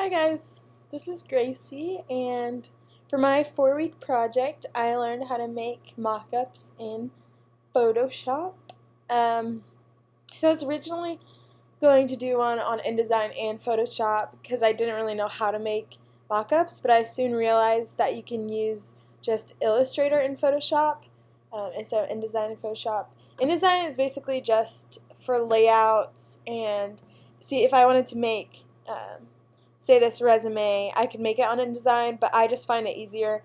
Hi guys, this is Gracie, and for my 4-week project I learned how to make mock-ups in Photoshop. So I was originally going to do one on InDesign and Photoshop because I didn't really know how to make mock-ups, but I soon realized that you can use just Illustrator in Photoshop instead of InDesign and Photoshop. InDesign is basically just for layouts, and see, if I wanted to make say this resume, I could make it on InDesign, but I just find it easier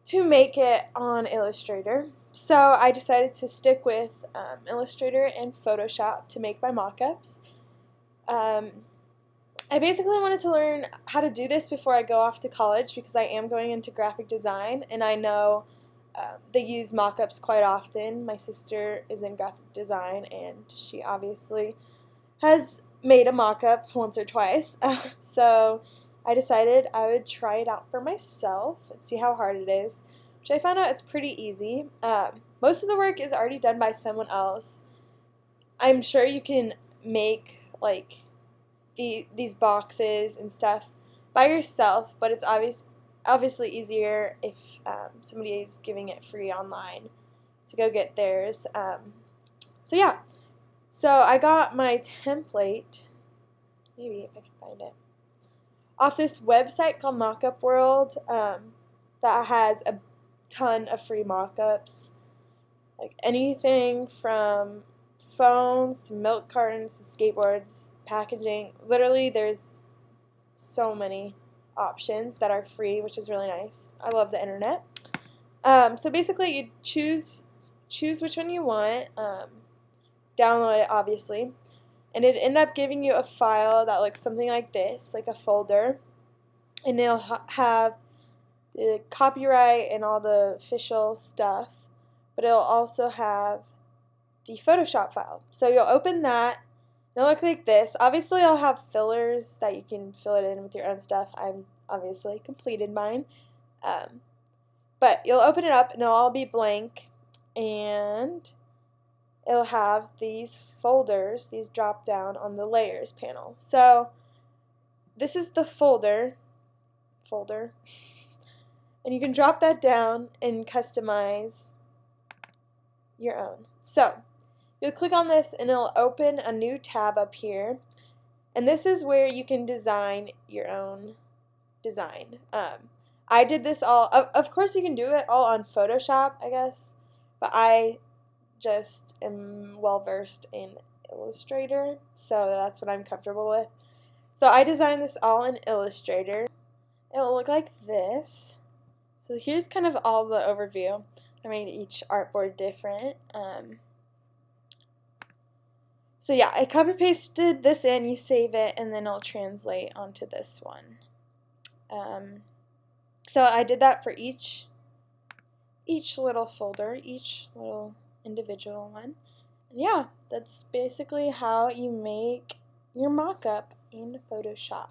to make it on Illustrator. So I decided to stick with Illustrator and Photoshop to make my mock-ups. I basically wanted to learn how to do this before I go off to college because I am going into graphic design, and I know they use mock-ups quite often. My sister is in graphic design, and she obviously has made a mock-up once or twice. So I decided I would try it out for myself and see how hard it is, which I found out it's pretty easy. Most of the work is already done by someone else. I'm sure you can make like these boxes and stuff by yourself, but it's obviously easier if somebody is giving it free online to go get theirs. So yeah. So I got my template, maybe if I can find it, off this website called Mockup World that has a ton of free mockups, like anything from phones to milk cartons to skateboards, packaging. Literally, there's so many options that are free, which is really nice. I love the internet. So basically, you choose which one you want. Download it, obviously, and it end up giving you a file that looks something like this, like a folder, and it'll have the copyright and all the official stuff, but it'll also have the Photoshop file. So you'll open that, and it'll look like this. Obviously, I'll have fillers that you can fill it in with your own stuff. I've obviously completed mine, but you'll open it up, and it'll all be blank, and it'll have these folders, these drop down on the layers panel. So this is the folder, and you can drop that down and customize your own. So you'll click on this and it'll open a new tab up here, and this is where you can design your own design. I did this all, of course you can do it all on Photoshop, I guess, but I just am well versed in Illustrator, so that's what I'm comfortable with. So I designed this all in Illustrator. It'll look like this. So here's kind of all the overview. I made each artboard different. So yeah, I copy pasted this in, you save it, and then it'll translate onto this one. So I did that for each little folder, each little individual one. And yeah, that's basically how you make your mock-up in Photoshop.